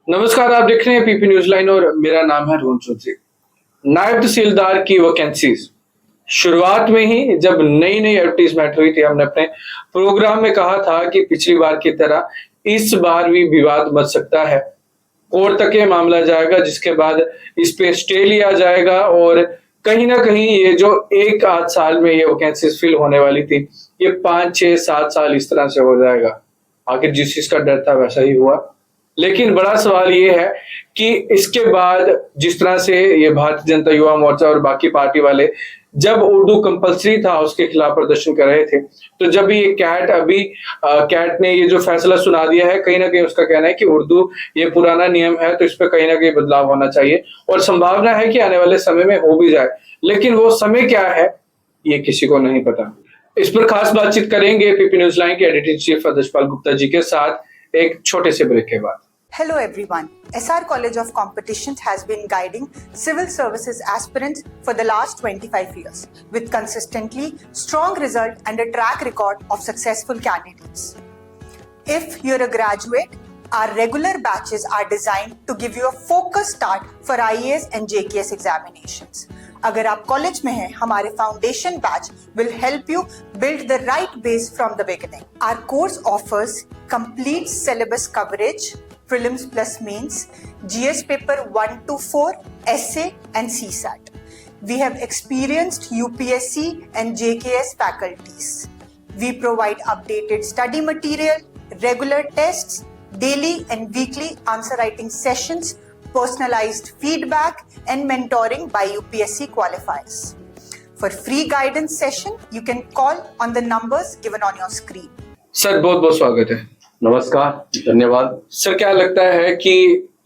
नमस्कार, आप देख रहे हैं पीपी न्यूज लाइन और मेरा नाम है रोहन चौधरी। नायब तहसीलदार की वैकेंसीज शुरुआत में ही जब नई नई एडवर्टीजमेंट हुई थी, हमने अपने प्रोग्राम में कहा था कि पिछली बार की तरह इस बार भी विवाद मच सकता है। कोर्ट तक ये मामला जाएगा, जिसके बाद इस पे स्टे लिया जाएगा और कहीं ना कहीं ये जो एक आध साल में ये वैकेंसीज फिल होने वाली थी, ये 5 6 7 साल इस तरह से हो जाएगा। आखिर जिस चीज का डर था वैसा ही हुआ। लेकिन बड़ा सवाल ये है कि इसके बाद जिस तरह से ये भारतीय जनता युवा मोर्चा और बाकी पार्टी वाले जब उर्दू कंपलसरी था उसके खिलाफ प्रदर्शन कर रहे थे, तो जब ये कैट ने ये जो फैसला सुना दिया है, कहीं ना कहीं उसका कहना है कि उर्दू ये पुराना नियम है, तो इस पर कहीं ना कहीं बदलाव होना चाहिए और संभावना है कि आने वाले समय में हो भी जाए। लेकिन वो समय क्या है ये किसी को नहीं पता। इस पर खास बातचीत करेंगे पीपी न्यूज लाइन के एडिटर चीफ आदर्शपाल गुप्ता जी के साथ एक छोटे से ब्रेक के बाद। Hello everyone. SR College of Competitions has been guiding civil services aspirants for the last 25 years with consistently strong result and a track record of successful candidates. If you're a graduate, our regular batches are designed to give you a focused start for IAS and JKS examinations. अगर आप college में हैं, हमारे foundation batch will help you build the right base from the beginning. Our course offers complete syllabus coverage, prelims plus mains, GS paper 1 to 4, essay and CSAT. We have experienced UPSC and JKS faculties. We provide updated study material, regular tests, daily and weekly answer writing sessions, personalized feedback and mentoring by UPSC qualifiers. For free guidance session, you can call on the numbers given on your screen. Sir बहुत बहुत स्वागत है। नमस्कार, धन्यवाद। Sir क्या लगता है कि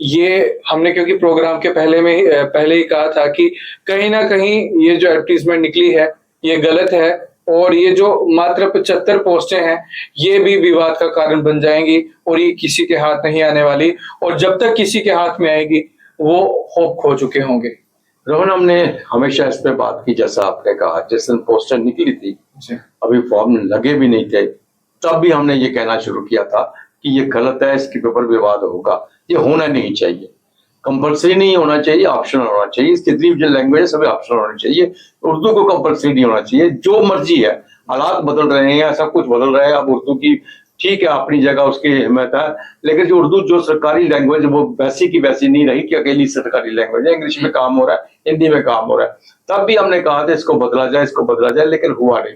ये हमने क्योंकि प्रोग्राम के पहले ही कहा था कि कहीं ना कहीं ये जो एडवर्टीजमेंट निकली है ये गलत है और ये जो मात्र 75 पोस्टें हैं ये भी विवाद का कारण बन जाएंगी और ये किसी के हाथ नहीं आने वाली, और जब तक किसी के हाथ में आएगी वो होप खो चुके होंगे। रोहन, हमने हमेशा इस पे बात की, जैसा आपने कहा, जिस दिन पोस्टर निकली थी अभी फॉर्म लगे भी नहीं थे, तब भी हमने ये कहना शुरू किया था कि ये गलत है, इसके पेपर विवाद होगा, ये होना नहीं चाहिए, कंपलसरी नहीं होना चाहिए, ऑप्शनल होना चाहिए। जितनी भी लैंग्वेज है सभी ऑप्शनल होनी चाहिए, उर्दू को कंपलसरी नहीं होना चाहिए। जो मर्जी है, हालात बदल रहे हैं, सब कुछ बदल रहा है। अब उर्दू की ठीक है, अपनी जगह उसकी अहमियत है, लेकिन जो उर्दू जो सरकारी लैंग्वेज वो वैसी की वैसी नहीं रही कि अकेली सरकारी लैंग्वेज है। इंग्लिश में काम हो रहा है, हिंदी में काम हो रहा है। तब भी हमने कहा था इसको बदला जाए, इसको बदला जाए, लेकिन हुआ नहीं।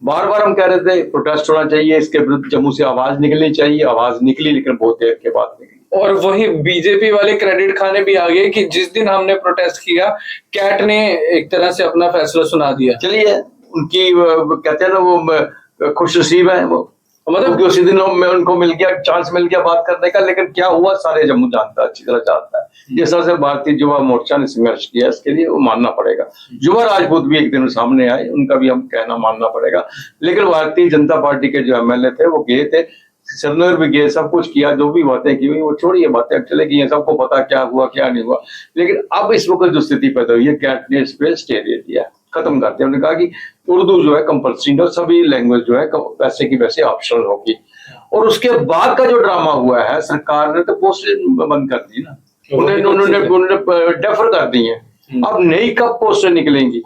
बार बार हम कह रहे थे प्रोटेस्ट होना चाहिए, इसके विरुद्ध जम्मू से आवाज निकलनी चाहिए, आवाज निकली, लेकिन बहुत देर के बाद निकली। और वही बीजेपी वाले क्रेडिट खाने भी आ गए कि जिस दिन हमने प्रोटेस्ट किया कैट ने एक तरह से अपना फैसला सुना दिया। चलिए, उनकी कहते हैं ना वो खुश नसीब है, वो मतलब कि उसी दिन में उनको मिल गया, चांस मिल गया बात करने का। लेकिन क्या हुआ सारे जम्मू जानता है, अच्छी तरह जानता है। जिस तरह से भारतीय युवा मोर्चा ने संघर्ष किया, इसके लिए वो मानना पड़ेगा। युवा राजपूत भी एक दिन सामने आए, उनका भी हम कहना मानना पड़ेगा। लेकिन भारतीय जनता पार्टी के जो एमएलए थे वो गए थे, सरनोर भी गए, सब कुछ किया, जो भी बातें की हुई वो छोड़िए, बातें चले गई, सबको पता क्या हुआ क्या नहीं हुआ। लेकिन अब इस वक्त जो स्थिति पैदा हुई है, कैट ने इस पे स्टे दे दिया, खत्म करते हैं। उन्होंने कहा कि उर्दू जो है कंपल्सरी है, सभी लैंग्वेज जो है वैसे की वैसे ऑप्शनल होगी। और उसके बाद का जो ड्रामा हुआ है, सरकार ने तो पोस्ट बंद कर दी ना, उन्होंने डेफर कर दी है। अब नई कब पोस्टर निकलेंगी,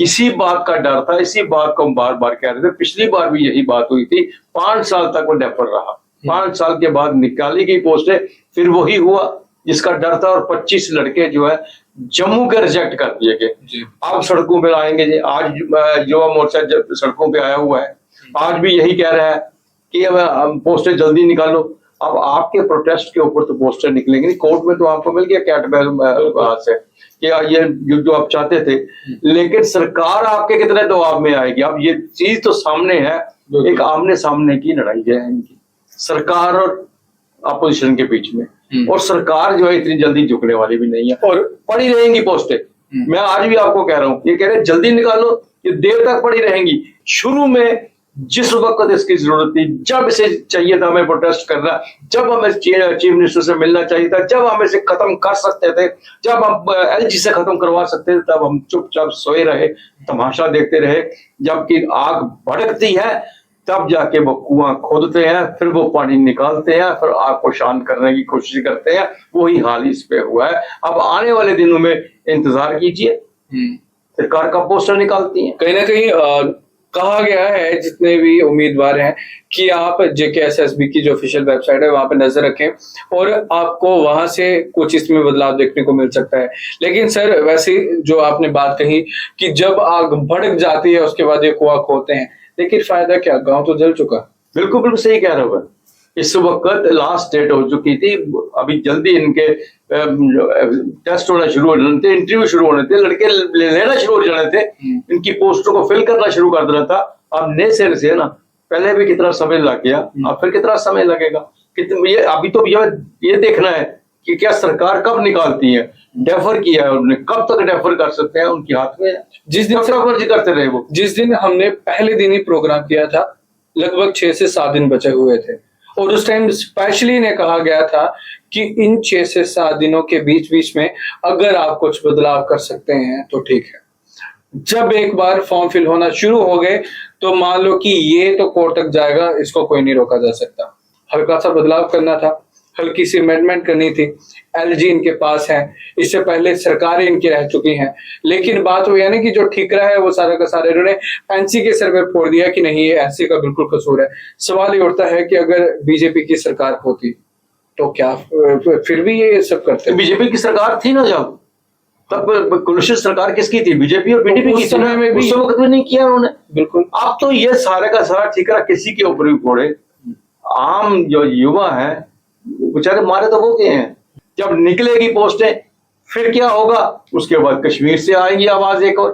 इसी बात का डर था, इसी बात को हम बार बार कह रहे थे। पिछली बार भी यही बात हुई थी, 5 साल तक वो डेफर रहा। 5 साल के बाद निकाली गई पोस्टें, फिर वही हुआ जिसका डर था। और 25 लड़के जो है जम्मू के रिजेक्ट कर दिए गए। अब सड़कों पे आएंगे जी। आज युवा मोर्चा जब सड़कों पे आया हुआ है, आज भी यही कह रहा है कि पोस्टर जल्दी निकालो। अब आपके प्रोटेस्ट के ऊपर तो पोस्टर निकलेंगे नहीं, कोर्ट में तो आपको मिल गया कैट से कि ये जो आप चाहते थे, लेकिन सरकार आपके कितने दबाव में आएगी। अब ये चीज तो सामने है, एक आमने सामने की लड़ाई है इनकी, सरकार और अपोजिशन के बीच में। और सरकार जो है इतनी जल्दी झुकने वाली भी नहीं है, और पड़ी रहेंगी पोस्टें। मैं आज भी आपको कह रहा हूं, ये कह रहे जल्दी निकालो, ये देर तक पड़ी रहेंगी। शुरू में जिस वक्त इसकी जरूरत थी, जब इसे चाहिए था हमें प्रोटेस्ट करना, जब हमें चीफ मिनिस्टर से मिलना चाहिए था, जब हम इसे खत्म कर सकते थे, जब हम एलजी से खत्म करवा सकते थे, तब हम चुपचाप सोए रहे, तमाशा देखते रहे। जबकि आग भड़कती है तब जाके वो कुआं खोदते हैं, फिर वो पानी निकालते हैं, फिर आग को शांत करने की कोशिश करते हैं। वही हाल इस पे हुआ है। अब आने वाले दिनों में इंतजार कीजिए, सरकार का पोस्टर निकालती है। कहीं ना कहीं कहा गया है जितने भी उम्मीदवार हैं कि आप JKSSB की जो ऑफिशियल वेबसाइट है वहां पे नजर रखें और आपको वहां से कुछ इसमें बदलाव देखने को मिल सकता है। लेकिन सर वैसे जो आपने बात कही कि जब आग भड़क जाती है उसके बाद ये कुआं खोदते हैं, लेकिन फायदा क्या, गांव तो जल चुका। बिल्कुल बिल्कुल सही कह रहे हो। इस वक्त लास्ट डेट हो चुकी थी, अभी जल्दी इनके टेस्ट होना शुरू हो जाने थे, इंटरव्यू शुरू होने थे, लड़के लेना शुरू हो जाने थे, इनकी पोस्टों को फिल करना शुरू कर देना था। अब नए सिरे से ना, पहले भी कितना समय लग गया, अब फिर कितना समय लगेगा, कितने ये अभी तो ये देखना है कि क्या सरकार कब निकालती है। डेफर किया है उन्होंने, कब तक डेफर कर सकते हैं, उनके हाथ में। जिस दिन मर्जी करते रहे वो। जिस दिन हमने पहले दिन ही प्रोग्राम किया था लगभग 6 से 7 दिन बचे हुए थे और उस टाइम स्पेशली ने कहा गया था कि इन 6 से 7 दिनों के बीच में अगर आप कुछ बदलाव कर सकते हैं तो ठीक है। जब एक बार फॉर्म फिल होना शुरू हो गए तो मान लो कि ये तो कोर्ट तक जाएगा, इसको कोई नहीं रोका जा सकता। हल्का सा बदलाव करना था, हल्की सी अमेंडमेंट करनी थी। LG इनके पास है, इससे पहले सरकारें इनकी रह चुकी हैं, लेकिन बात वो यानी कि जो ठीकरा है वो सारा का सारा इन्होंने एनसी के सर पे फोड़ दिया कि नहीं ये एनसी का बिल्कुल कसूर है। सवाल ये उठता है कि अगर बीजेपी की सरकार होती तो क्या फिर भी ये सब करते? बीजेपी की सरकार थी ना जब, तब कुलशित सरकार किसकी थी? बीजेपी और PDP की। समय में भी उस वक्त भी नहीं किया उन्होंने। बिल्कुल। अब तो ये सारे का सारा ठीकरा किसी के ऊपर भी फोड़े, आम जो युवा है बेचारे मारे तो वो गए हैं। जब निकलेगी पोस्टें फिर क्या होगा? उसके बाद कश्मीर से आएंगी आवाज एक और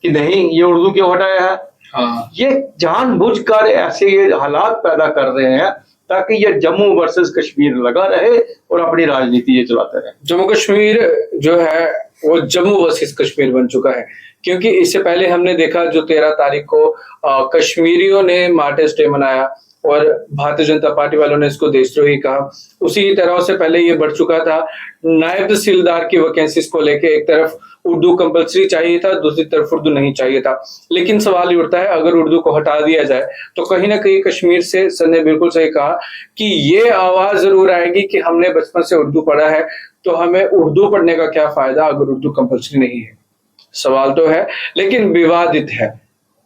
कि नहीं ये उर्दू क्यों हटाया है। हाँ। ये जानबूझकर ऐसे ये हालात पैदा कर रहे हैं ताकि ये जम्मू वर्सेस कश्मीर लगा रहे और अपनी राजनीति ये चलाते रहे। जम्मू कश्मीर जो है वो जम्मू वर्सेस कश्मीर बन चुका है, क्योंकि इससे पहले हमने देखा जो 13 तारीख को कश्मीरियों ने मार्टर्स डे मनाया और भारतीय जनता पार्टी वालों ने इसको देशद्रोही कहा। उसी तरह से पहले ये बढ़ चुका था नायब तहसीलदार की वैकेंसीज को लेके, एक तरफ उर्दू कंपलसरी चाहिए था, दूसरी तरफ उर्दू नहीं चाहिए था। लेकिन सवाल ये उठता है अगर उर्दू को हटा दिया जाए तो कहीं ना कहीं कश्मीर से सर ने बिल्कुल सही कहा कि ये आवाज जरूर आएगी कि हमने बचपन से उर्दू पढ़ा है तो हमें उर्दू पढ़ने का क्या फायदा अगर उर्दू कंपलसरी नहीं है। सवाल तो है लेकिन विवादित है।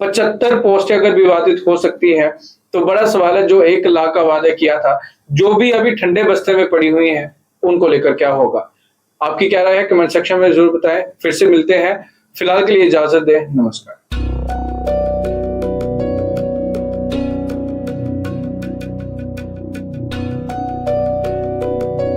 75 पोस्टें अगर विवादित हो सकती हैं तो बड़ा सवाल है जो 1 लाख का वादा किया था, जो भी अभी ठंडे बस्ते में पड़ी हुई हैं उनको लेकर क्या होगा। आपकी क्या राय है कमेंट सेक्शन में जरूर बताएं। फिर से मिलते हैं, फिलहाल के लिए इजाजत दें, नमस्कार।